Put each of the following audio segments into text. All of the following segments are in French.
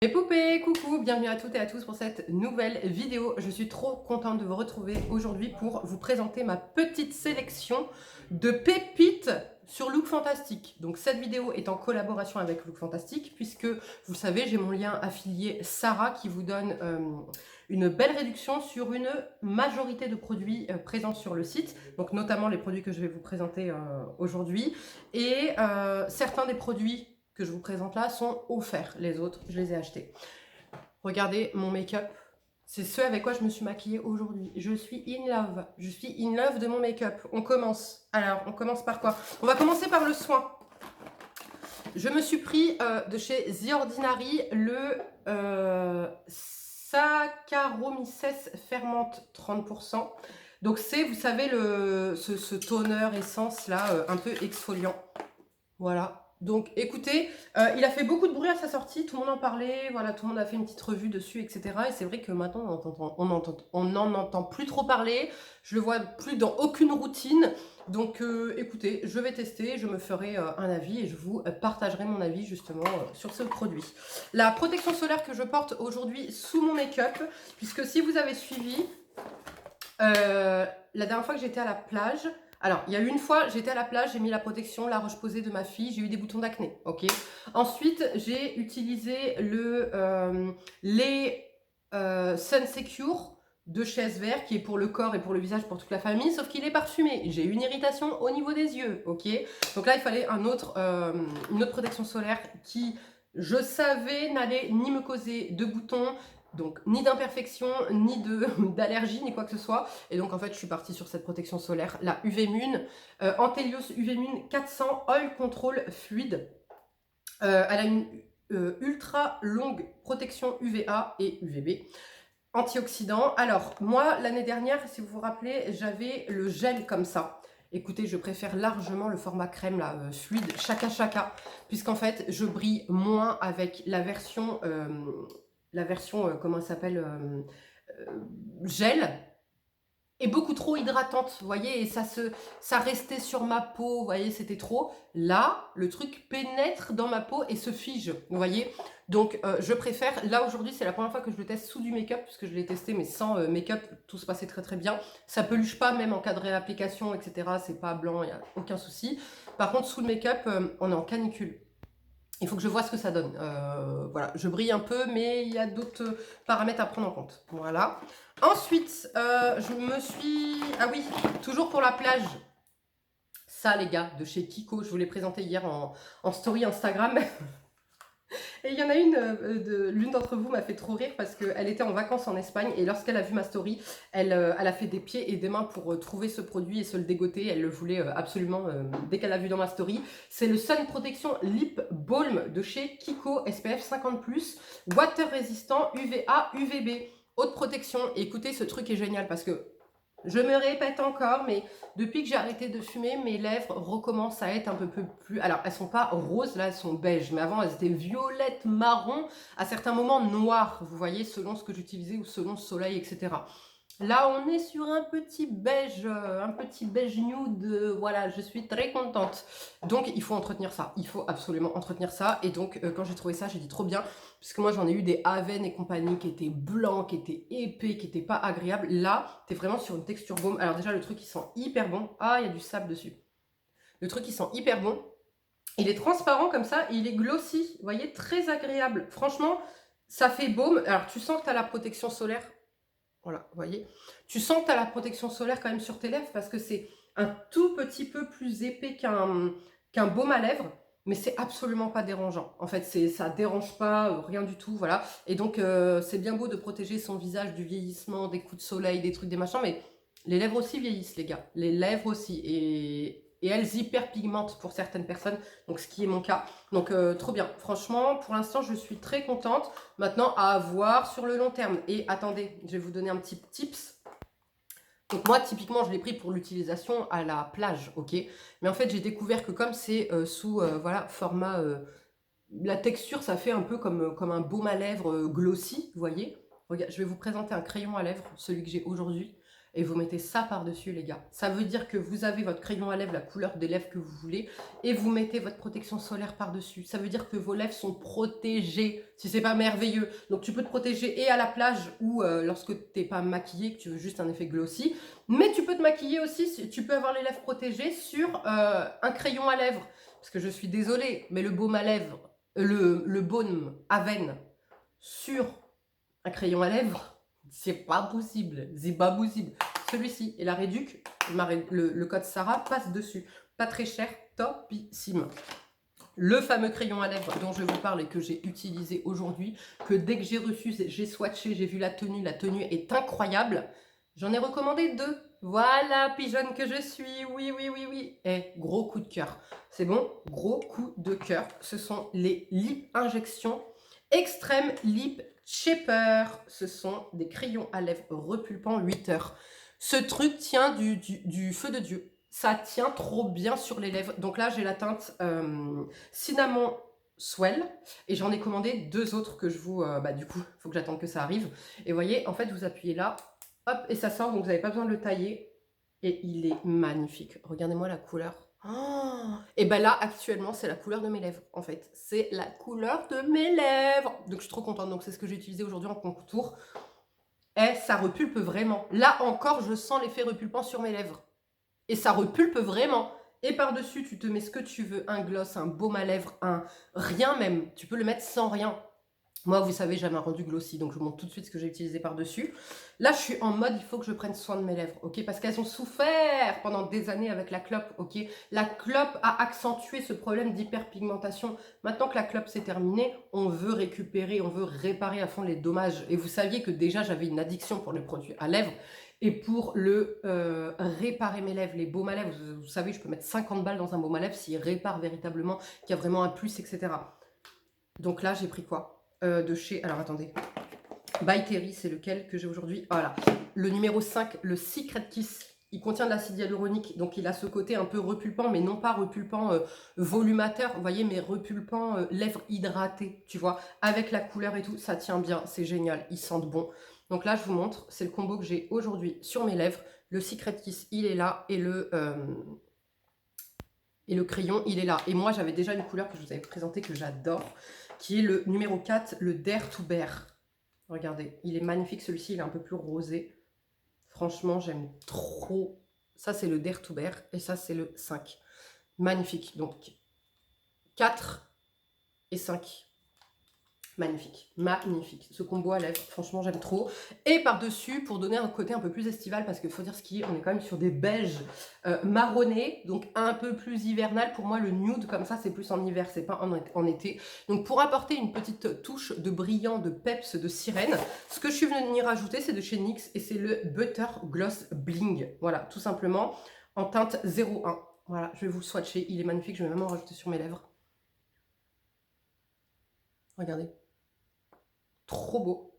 Mes poupées, coucou, bienvenue à toutes et à tous pour cette nouvelle vidéo. Je suis trop contente de vous retrouver aujourd'hui pour vous présenter ma petite sélection de pépites sur Look Fantastique. Donc cette vidéo est en collaboration avec Look Fantastique puisque vous savez, j'ai mon lien affilié Sarah qui vous donne une belle réduction sur une majorité de produits présents sur le site, donc notamment les produits que je vais vous présenter aujourd'hui et certains des produits que je vous présente là sont offerts. Les autres, je les ai achetés. Regardez mon make-up. C'est ce avec quoi je me suis maquillée aujourd'hui. Je suis in love. Je suis in love de mon make-up. On commence. Alors, on commence par quoi? On va commencer par le soin. Je me suis pris de chez The Ordinary le Saccharomyces fermente 30%. Donc c'est, vous savez, ce toner essence là, un peu exfoliant. Voilà. Donc écoutez, il a fait beaucoup de bruit à sa sortie, tout le monde en parlait, voilà, tout le monde a fait une petite revue dessus, etc. Et c'est vrai que maintenant on n'en entend plus trop parler, je le vois plus dans aucune routine. Donc écoutez, je vais tester, je me ferai un avis et je vous partagerai mon avis justement sur ce produit. La protection solaire que je porte aujourd'hui sous mon make-up, puisque si vous avez suivi, la dernière fois que j'étais à la plage, alors, il y a eu une fois, j'étais à la plage, j'ai mis la protection, la roche-posay de ma fille, j'ai eu des boutons d'acné, ok. Ensuite, j'ai utilisé les Sun Secure de chez SVR, qui est pour le corps et pour le visage, pour toute la famille, sauf qu'il est parfumé. J'ai eu une irritation au niveau des yeux, ok. Donc là, il fallait une autre protection solaire qui, je savais, n'allait ni me causer de boutons, donc ni d'imperfection, ni d'allergie, ni quoi que ce soit. Et donc en fait je suis partie sur cette protection solaire, la UV Mune, Antelios UV Mune 400 Oil Control Fluide. Elle a une ultra longue protection UVA et UVB. Antioxydant. Alors moi l'année dernière, si vous vous rappelez, j'avais le gel comme ça. Écoutez, je préfère largement le format crème là, fluide, chaka, puisqu'en fait je brille moins avec la version comment elle s'appelle, gel, est beaucoup trop hydratante, vous voyez, et ça restait sur ma peau, vous voyez, c'était trop. Là, le truc pénètre dans ma peau et se fige, vous voyez. Donc, je préfère, là aujourd'hui, c'est la première fois que je le teste sous du make-up, puisque je l'ai testé, mais sans make-up, tout se passait très bien. Ça peluche pas, même en cas de réapplication, etc. C'est pas blanc, il n'y a aucun souci. Par contre, sous le make-up, on est en canicule. Il faut que je vois ce que ça donne. Voilà, je brille un peu, mais il y a d'autres paramètres à prendre en compte. Voilà. Ensuite, je me suis... Ah oui, toujours pour la plage. Ça, les gars, de chez Kiko, je vous l'ai présenté hier en story Instagram. Et il y en a l'une d'entre vous m'a fait trop rire parce qu'elle était en vacances en Espagne et lorsqu'elle a vu ma story, elle a fait des pieds et des mains pour trouver ce produit et se le dégoter. Elle le voulait absolument dès qu'elle l'a vu dans ma story. C'est le Sun Protection Lip Balm de chez Kiko SPF 50+, water résistant UVA, UVB. Haute protection. Et écoutez, ce truc est génial parce que je me répète encore, mais depuis que j'ai arrêté de fumer, mes lèvres recommencent à être un peu plus... Alors, elles sont pas roses, là, elles sont beiges. Mais avant, elles étaient violettes, marron, à certains moments noires, vous voyez, selon ce que j'utilisais ou selon le soleil, etc. Là, on est sur un petit beige nude. Voilà, je suis très contente. Donc, il faut entretenir ça. Il faut absolument entretenir ça. Et donc, quand j'ai trouvé ça, j'ai dit trop bien. Parce que moi, j'en ai eu des Aven et compagnie qui étaient blancs, qui étaient épais, qui n'étaient pas agréables. Là, t'es vraiment sur une texture baume. Alors déjà, le truc, il sent hyper bon. Ah, il y a du sable dessus. Le truc, il sent hyper bon. Il est transparent comme ça. Et il est glossy. Vous voyez, très agréable. Franchement, ça fait baume. Alors, tu sens que tu as la protection solaire. Voilà, vous voyez. Tu sens que tu as la protection solaire quand même sur tes lèvres parce que c'est un tout petit peu plus épais qu'un baume à lèvres, mais c'est absolument pas dérangeant. En fait, ça dérange pas, rien du tout, voilà. Et donc, c'est bien beau de protéger son visage du vieillissement, des coups de soleil, des trucs, des machins, mais les lèvres aussi vieillissent, les gars. Les lèvres aussi. Et elles hyperpigmentent pour certaines personnes, donc ce qui est mon cas. Donc, trop bien. Franchement, pour l'instant, je suis très contente. Maintenant, à voir sur le long terme. Et attendez, je vais vous donner un petit tips. Donc moi, typiquement, je l'ai pris pour l'utilisation à la plage, ok. Mais en fait, j'ai découvert que comme c'est sous, voilà, format... la texture, ça fait un peu comme un baume à lèvres glossy, vous voyez. Regarde, je vais vous présenter un crayon à lèvres, celui que j'ai aujourd'hui. et vous mettez ça par-dessus, les gars. Ça veut dire que vous avez votre crayon à lèvres, la couleur des lèvres que vous voulez, et vous mettez votre protection solaire par-dessus. Ça veut dire que vos lèvres sont protégées, si c'est pas merveilleux. Donc tu peux te protéger et à la plage ou lorsque t'es pas maquillée, que tu veux juste un effet glossy. Mais tu peux te maquiller aussi, tu peux avoir les lèvres protégées sur un crayon à lèvres. Parce que je suis désolée, mais le baume à lèvres, le baume à veine sur un crayon à lèvres, c'est pas possible, c'est pas possible. Celui-ci et la réduc, le code Sarah passe dessus. Pas très cher, topissime. Le fameux crayon à lèvres dont je vous parle et que j'ai utilisé aujourd'hui, que dès que j'ai reçu, j'ai swatché, j'ai vu la tenue est incroyable. J'en ai recommandé 2. Voilà, pigeonne que je suis, oui, oui, oui, oui. Et gros coup de cœur. C'est bon, gros coup de cœur. Ce sont les Lip Injection Extreme Lip Shaper. Ce sont des crayons à lèvres repulpants 8 heures. Ce truc tient du feu de Dieu. Ça tient trop bien sur les lèvres. Donc là, j'ai la teinte Cinnamon Swell. Et j'en ai commandé 2 autres que je vous... du coup, il faut que j'attende que ça arrive. Et vous voyez, en fait, vous appuyez là, hop, et ça sort. Donc vous n'avez pas besoin de le tailler. Et il est magnifique. Regardez-moi la couleur. Oh, et ben là, actuellement, c'est la couleur de mes lèvres, en fait. C'est la couleur de mes lèvres. Donc je suis trop contente. Donc c'est ce que j'ai utilisé aujourd'hui en contour. Et ça repulpe vraiment. Là encore, je sens l'effet repulpant sur mes lèvres. Et ça repulpe vraiment. Et par-dessus, tu te mets ce que tu veux. Un gloss, un baume à lèvres, un rien même. Tu peux le mettre sans rien. Moi, vous savez, j'avais un rendu glossy, donc je vous montre tout de suite ce que j'ai utilisé par-dessus. Là, je suis en mode, il faut que je prenne soin de mes lèvres, ok? Parce qu'elles ont souffert pendant des années avec la clope, ok? La clope a accentué ce problème d'hyperpigmentation. Maintenant que la clope s'est terminée, on veut récupérer, on veut réparer à fond les dommages. Et vous saviez que déjà, j'avais une addiction pour le produit à lèvres. Et pour le réparer mes lèvres, les baumes à lèvres, vous savez, je peux mettre 50 balles dans un baume à lèvres s'il répare véritablement, qu'il y a vraiment un plus, etc. Donc là, j'ai pris quoi? De chez... Alors, attendez. By Terry, c'est lequel que j'ai aujourd'hui? Voilà. Le numéro 5, le Secret Kiss. Il contient de l'acide hyaluronique. Donc, il a ce côté un peu repulpant, mais non pas repulpant volumateur. Vous voyez, mais repulpant lèvres hydratées, tu vois. Avec la couleur et tout, ça tient bien. C'est génial. Ils sentent bon. Donc là, je vous montre. C'est le combo que j'ai aujourd'hui sur mes lèvres. Le Secret Kiss, il est là. Et le crayon, il est là. Et moi, j'avais déjà une couleur que je vous avais présentée, que j'adore, qui est le numéro 4, le Dare to Bear. Regardez, il est magnifique. Celui-ci, il est un peu plus rosé. Franchement, j'aime trop. Ça, c'est le Dare to Bear. Et ça, c'est le 5. Magnifique. Donc, 4 et 5. Magnifique, magnifique. Ce combo à lèvres, franchement, j'aime trop. Et par-dessus, pour donner un côté un peu plus estival, parce qu'il faut dire ce qui est, on est quand même sur des beiges marronnés, donc un peu plus hivernal. Pour moi, le nude, comme ça, c'est plus en hiver, c'est pas en été. Donc, pour apporter une petite touche de brillant, de peps, de sirène, ce que je suis venue rajouter, c'est de chez NYX, et c'est le Butter Gloss Bling. Voilà, tout simplement, en teinte 01. Voilà, je vais vous le swatcher, il est magnifique, je vais même en rajouter sur mes lèvres. Regardez. Trop beau.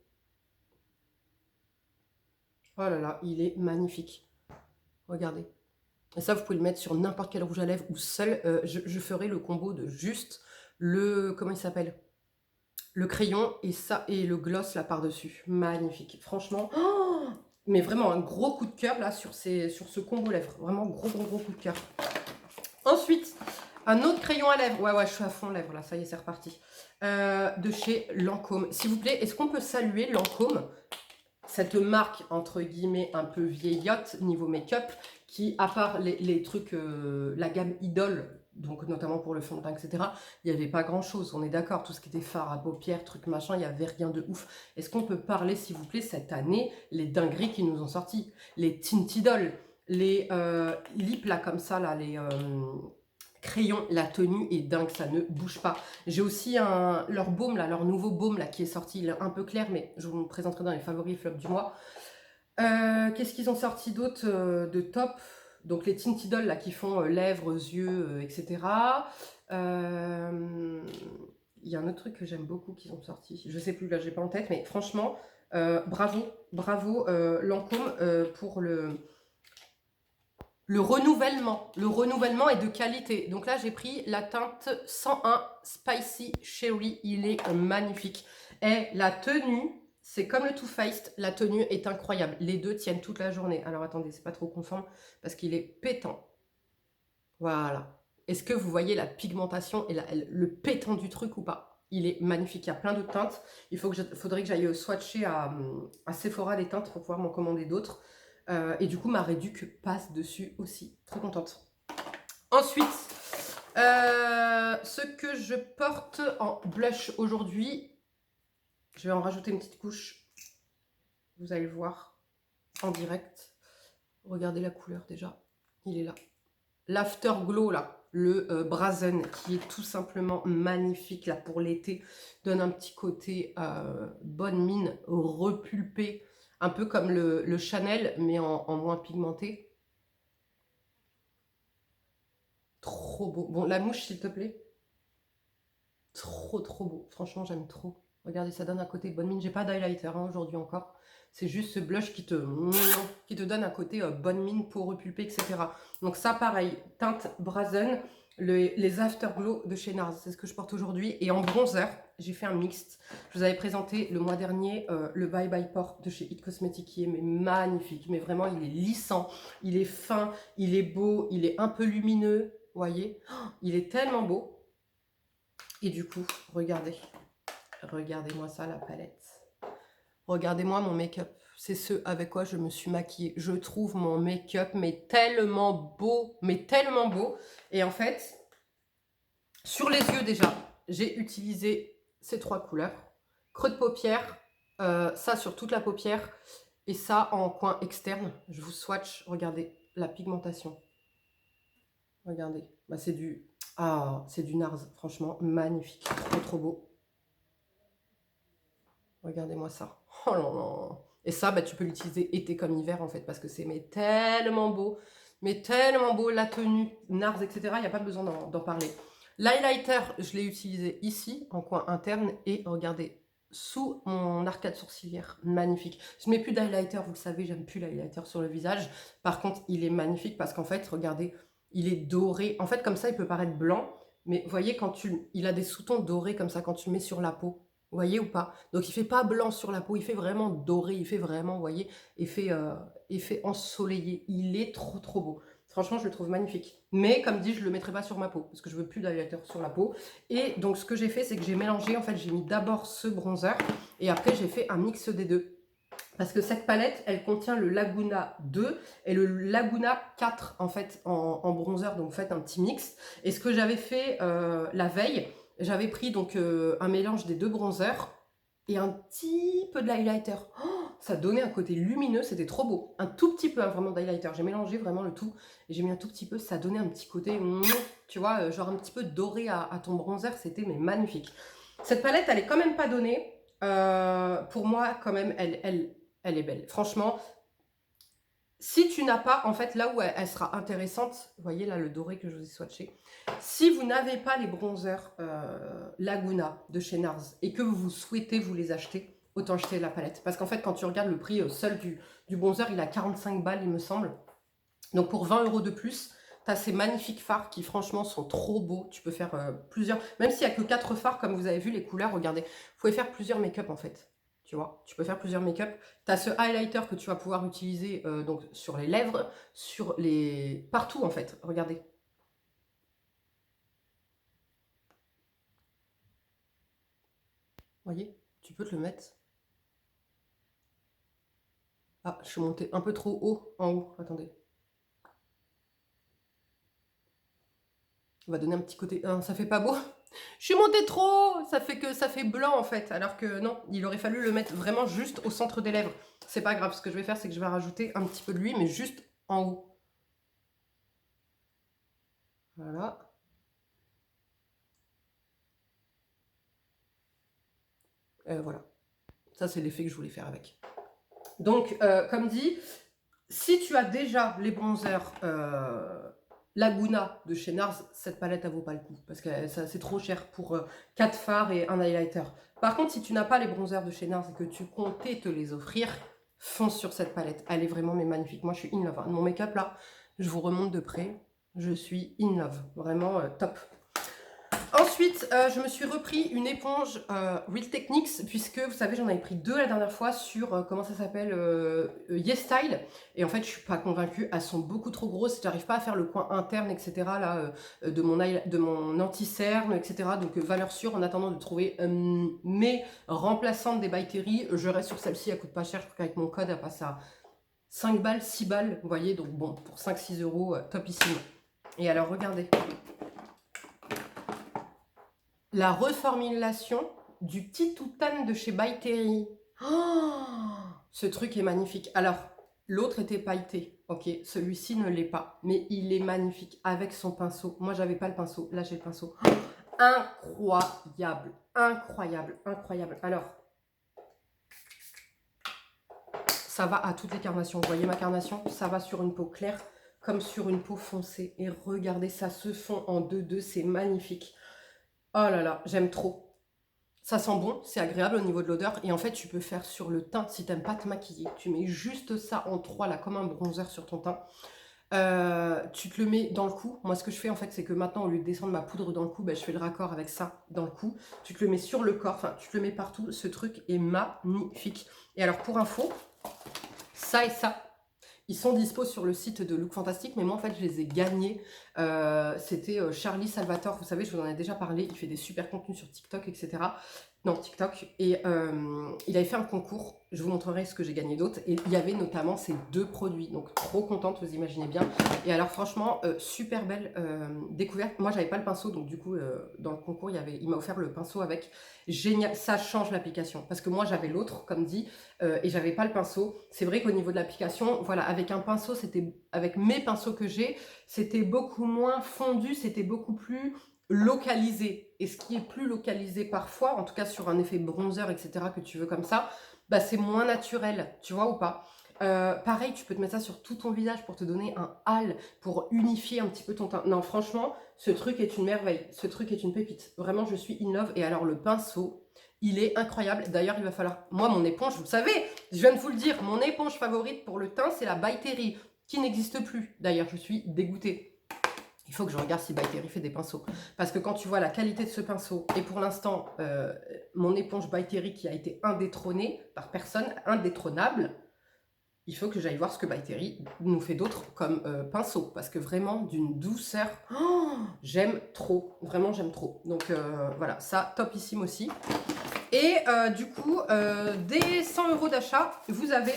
Oh là là, il est magnifique. Regardez. Et ça, vous pouvez le mettre sur n'importe quel rouge à lèvres ou seul. Je ferai le combo de juste le... Comment il s'appelle? Le crayon et ça et le gloss là par-dessus. Magnifique. Franchement, oh, mais vraiment un gros coup de cœur là sur ce combo lèvres. Vraiment gros coup de cœur. Ensuite, un autre crayon à lèvres. Ouais, je suis à fond lèvres là. Ça y est, c'est reparti. De chez Lancôme. S'il vous plaît, est-ce qu'on peut saluer Lancôme, cette marque entre guillemets un peu vieillotte niveau make-up, qui à part les trucs, la gamme Idol, donc notamment pour le fond de teint, etc., il n'y avait pas grand chose, on est d'accord, tout ce qui était fard à paupières, trucs machin, il n'y avait rien de ouf. Est-ce qu'on peut parler s'il vous plaît cette année, les dingueries qui nous ont sorti, les Tint Idol, les lips là comme ça, là, les... crayon, la tenue est dingue, ça ne bouge pas. J'ai aussi leur baume là, leur nouveau baume là qui est sorti, il est un peu clair, mais je vous le présenterai dans les favoris flops du mois. Qu'est-ce qu'ils ont sorti d'autre de top? Donc les Tint Idol là qui font lèvres, yeux, etc. Il y a un autre truc que j'aime beaucoup qu'ils ont sorti. Je sais plus, là j'ai pas en tête, mais franchement, bravo Lancôme pour le renouvellement. Le renouvellement est de qualité. Donc là, j'ai pris la teinte 101 Spicy Cherry. Il est magnifique. Et la tenue, C'est comme le Too Faced, la tenue est incroyable. Les deux tiennent toute la journée. Alors attendez, c'est pas trop conforme parce qu'il est pétant. Voilà. Est-ce que vous voyez la pigmentation et le pétant du truc ou pas? Il est magnifique, il y a plein de teintes. Faudrait que j'aille swatcher à Sephora les teintes pour pouvoir m'en commander d'autres. Et du coup, ma réduc passe dessus aussi. Très contente. Ensuite, ce que je porte en blush aujourd'hui, je vais en rajouter une petite couche. Vous allez le voir en direct. Regardez la couleur déjà. Il est là. L'Afterglow, là, le Brazen, qui est tout simplement magnifique là pour l'été. Donne un petit côté bonne mine, repulpé. Un peu comme le Chanel, mais en moins pigmenté. Trop beau. Bon, la mouche, s'il te plaît. Trop, trop beau. Franchement, j'aime trop. Regardez, ça donne un côté bonne mine. J'ai pas d'highlighter hein, aujourd'hui encore. C'est juste ce blush qui te donne un côté bonne mine, peau repulpée, etc. Donc ça, pareil, teinte Brazen, les Afterglow de chez NARS. C'est ce que je porte aujourd'hui. Et en bronzer, j'ai fait un mixte. Je vous avais présenté le mois dernier le Bye Bye Pore de chez It Cosmetics qui est mais magnifique. Mais vraiment, il est lissant, il est fin, il est beau, il est un peu lumineux. Vous voyez, il est tellement beau. Et du coup, regardez. Regardez-moi ça, la palette. Regardez-moi mon make-up. C'est ce avec quoi je me suis maquillée. Je trouve mon make-up mais tellement beau. Mais tellement beau. Et en fait, sur les yeux déjà, j'ai utilisé ces trois couleurs. Creux de paupière, ça sur toute la paupière. Et ça en coin externe. Je vous swatch. Regardez la pigmentation. Regardez. Bah, c'est du... Ah, c'est du NARS. Franchement, magnifique. Trop, trop beau. Regardez-moi ça. Oh là là. Et ça, bah, tu peux l'utiliser été comme hiver en fait, parce que c'est tellement beau. Mais tellement beau, la tenue, NARS, etc. Il n'y a pas besoin d'en parler. L'highlighter, je l'ai utilisé ici, en coin interne. Et regardez, sous mon arcade sourcilière. Magnifique. Je ne mets plus d'highlighter, vous le savez, j'aime plus l'highlighter sur le visage. Par contre, il est magnifique parce qu'en fait, regardez, il est doré. En fait, comme ça, il peut paraître blanc. Mais vous voyez, il a des sous-tons dorés comme ça quand tu le mets sur la peau. Vous voyez ou pas? Donc il fait pas blanc sur la peau, il fait vraiment doré, il fait vraiment, vous voyez, effet ensoleillé. Il est trop trop beau. Franchement, je le trouve magnifique. Mais comme dit, je le mettrai pas sur ma peau parce que je veux plus d'highlighter sur la peau. Et donc ce que j'ai fait, c'est que j'ai mélangé, en fait, j'ai mis d'abord ce bronzer et après j'ai fait un mix des deux. Parce que cette palette, elle contient le Laguna 2 et le Laguna 4 en fait en bronzer. Donc vous faites un petit mix. Et ce que j'avais fait la veille, j'avais pris donc un mélange des deux bronzers et un petit peu de l'highlighter. Oh, ça donnait un côté lumineux, c'était trop beau. Un tout petit peu hein, vraiment d'highlighter. J'ai mélangé vraiment le tout et j'ai mis un tout petit peu. Ça donnait un petit côté, tu vois, genre un petit peu doré à ton bronzer. C'était mais magnifique. Cette palette, elle est quand même pas donnée. Pour moi, quand même, elle est belle. Franchement, si tu n'as pas, en fait, là où elle sera intéressante, vous voyez là le doré que je vous ai swatché, si vous n'avez pas les bronzers Laguna de chez NARS et que vous souhaitez vous les acheter, autant acheter la palette. Parce qu'en fait, quand tu regardes le prix seul du bronzer, il a 45 balles, il me semble. Donc pour 20 € de plus, tu as ces magnifiques fards qui franchement sont trop beaux. Tu peux faire plusieurs, même s'il n'y a que 4 fards, comme vous avez vu les couleurs, regardez. Vous pouvez faire plusieurs make-up en fait. Tu vois, tu peux faire plusieurs make-up. Tu as ce highlighter que tu vas pouvoir utiliser donc sur les lèvres, partout en fait. Regardez. Vous voyez, tu peux te le mettre. Ah, je suis montée un peu trop haut en haut. Attendez. On va donner un petit côté. Ah, ça fait pas beau. Je suis montée trop. Ça fait blanc en fait. Alors que non, il aurait fallu le mettre vraiment juste au centre des lèvres. C'est pas grave. Ce que je vais faire, c'est que je vais rajouter un petit peu de lui, mais juste en haut. Voilà. Voilà. Ça, c'est l'effet que je voulais faire avec. Donc, comme dit, si tu as déjà les bronzers Laguna de chez NARS, cette palette, elle vaut pas le coup. Parce que c'est trop cher pour 4 fards et un highlighter. Par contre, si tu n'as pas les bronzers de chez NARS et que tu comptais te les offrir, fonce sur cette palette. Elle est vraiment mais magnifique. Moi, je suis in love. Mon make-up, là, je vous remonte de près. Je suis in love. Vraiment top. Ensuite, Ensuite, je me suis repris une éponge Real Techniques, puisque vous savez, j'en avais pris 2 la dernière fois sur, comment ça s'appelle, YesStyle. Et en fait, je suis pas convaincue, elles sont beaucoup trop grosses, j'arrive pas à faire le coin interne, etc. là, de mon anti-cerne, etc. Donc, valeur sûre, en attendant de trouver mes remplaçantes des By Terry, je reste sur celle-ci, elle coûte pas cher, je crois qu'avec mon code, elle passe à 5 balles, 6 balles, vous voyez, donc bon, pour 5-6 euros, topissime. Et alors, regardez. La reformulation du petit Toutane de chez By Terry. Oh, ce truc est magnifique. Alors, l'autre était pailleté, ok. Celui-ci ne l'est pas, mais il est magnifique avec son pinceau. Moi, j'avais pas le pinceau. Là, j'ai le pinceau. Oh, incroyable, incroyable, incroyable. Alors, ça va à toutes les carnations. Vous voyez ma carnation? Ça va sur une peau claire comme sur une peau foncée. Et regardez, ça se fond en 2-2. C'est magnifique. Oh là là, j'aime trop. Ça sent bon, c'est agréable au niveau de l'odeur. Et en fait, tu peux faire sur le teint, si t'aimes pas te maquiller. Tu mets juste ça en 3, là, comme un bronzer sur ton teint. Tu te le mets dans le cou. Moi, ce que je fais, en fait, c'est que maintenant, au lieu de descendre ma poudre dans le cou, ben, je fais le raccord avec ça dans le cou. Tu te le mets sur le corps, enfin, tu te le mets partout. Ce truc est magnifique. Et alors, pour info, ça et ça, ils sont dispo sur le site de Look Fantastic, mais moi en fait je les ai gagnés. C'était Charlie Salvatore, vous savez, je vous en ai déjà parlé, il fait des super contenus sur TikTok, etc. Non, TikTok. Et il avait fait un concours, je vous montrerai ce que j'ai gagné d'autre. Et il y avait notamment ces 2 produits, donc trop contente, vous imaginez bien. Et alors franchement, super belle découverte. Moi j'avais pas le pinceau, donc du coup dans le concours, il m'a offert le pinceau avec. Génial, ça change l'application. Parce que moi j'avais l'autre, comme dit, et j'avais pas le pinceau. C'est vrai qu'au niveau de l'application, voilà, avec un pinceau, avec mes pinceaux que j'ai, c'était beaucoup moins fondu, c'était beaucoup plus localisé. Et ce qui est plus localisé parfois, en tout cas sur un effet bronzer, etc., que tu veux comme ça, bah c'est moins naturel, tu vois ou pas? Pareil, tu peux te mettre ça sur tout ton visage pour te donner un hâle, pour unifier un petit peu ton teint. Non, franchement, ce truc est une merveille. Ce truc est une pépite. Vraiment, je suis in love. Et alors, le pinceau, il est incroyable. D'ailleurs, il va falloir... Moi, mon éponge, vous le savez, je viens de vous le dire, mon éponge favorite pour le teint, c'est la By Terry, qui n'existe plus. D'ailleurs, je suis dégoûtée. Il faut que je regarde si By Terry fait des pinceaux. Parce que quand tu vois la qualité de ce pinceau, et pour l'instant, mon éponge By Terry qui a été indétrônée par personne, indétrônable, il faut que j'aille voir ce que By Terry nous fait d'autre comme pinceau. Parce que vraiment, d'une douceur, oh, j'aime trop. Vraiment, j'aime trop. Donc voilà, ça, topissime aussi. Et du coup, dès 100 € d'achat, vous avez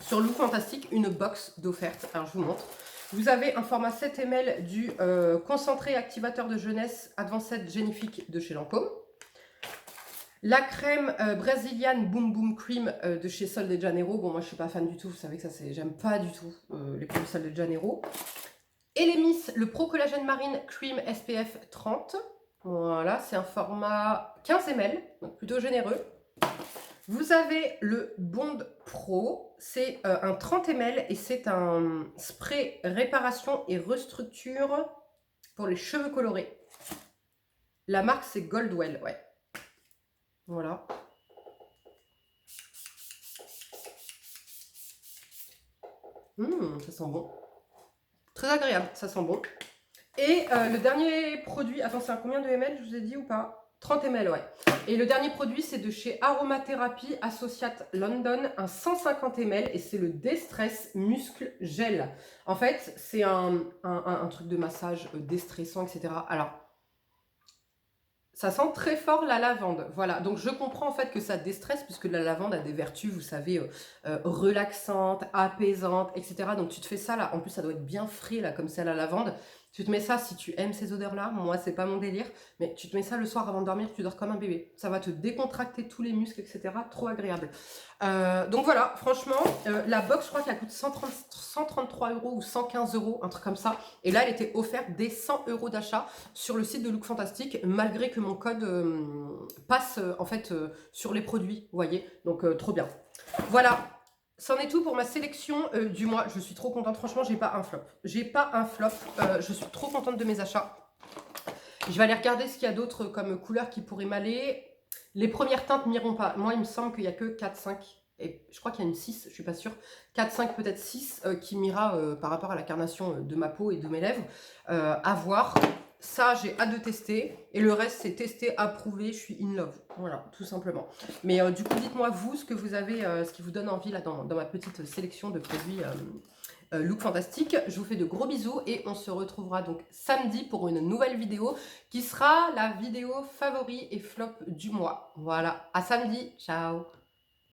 sur Look Fantastic une box d'offertes. Alors, je vous montre. Vous avez un format 7 ml du concentré activateur de jeunesse Advanced Genifique de chez Lancôme. La crème brésilienne Boom Boom Cream de chez Sol de Janeiro. Bon, moi, je suis pas fan du tout. Vous savez que ça, j'aime pas du tout les produits Sol de Janeiro. Et les Miss, le Pro Collagène Marine Cream SPF 30. Voilà, c'est un format 15 ml, donc plutôt généreux. Vous avez le Bond Pro, c'est un 30 ml et c'est un spray réparation et restructure pour les cheveux colorés. La marque c'est Goldwell, ouais. Voilà. Ça sent bon. Très agréable, ça sent bon. Et le dernier produit, attends, c'est un combien de ml, je vous ai dit ou pas? 30 ml, ouais. Et le dernier produit, c'est de chez Aromathérapie Associate London, un 150 ml, et c'est le Destress Muscle Gel. En fait, c'est un truc de massage déstressant, etc. Alors, ça sent très fort la lavande, voilà. Donc, je comprends en fait que ça déstresse, puisque la lavande a des vertus, vous savez, relaxantes, apaisantes, etc. Donc, tu te fais ça, là. En plus, ça doit être bien frais, là, comme c'est la lavande. Tu te mets ça si tu aimes ces odeurs-là. Moi, c'est pas mon délire. Mais tu te mets ça le soir avant de dormir, tu dors comme un bébé. Ça va te décontracter tous les muscles, etc. Trop agréable. Donc voilà, franchement, la box, je crois qu'elle coûte 133 € ou 115 €, un truc comme ça. Et là, elle était offerte dès 100 € d'achat sur le site de Look Fantastic, malgré que mon code passe en fait sur les produits, vous voyez. Donc trop bien. Voilà. C'en est tout pour ma sélection du mois. Je suis trop contente. Franchement, j'ai pas un flop. J'ai pas un flop. Je suis trop contente de mes achats. Je vais aller regarder ce qu'il y a d'autre comme couleurs qui pourraient m'aller. Les premières teintes m'iront pas. Moi, il me semble qu'il n'y a que 4, 5. Et je crois qu'il y a une 6, je suis pas sûre. 4, 5, peut-être 6 qui m'ira par rapport à la carnation de ma peau et de mes lèvres. À voir. Ça, j'ai hâte de tester. Et le reste, c'est testé, approuvé. Je suis in love. Voilà, tout simplement. Mais du coup, dites-moi, vous, ce que vous avez, ce qui vous donne envie là dans ma petite sélection de produits Look Fantastique. Je vous fais de gros bisous et on se retrouvera donc samedi pour une nouvelle vidéo qui sera la vidéo favori et flop du mois. Voilà, à samedi. Ciao.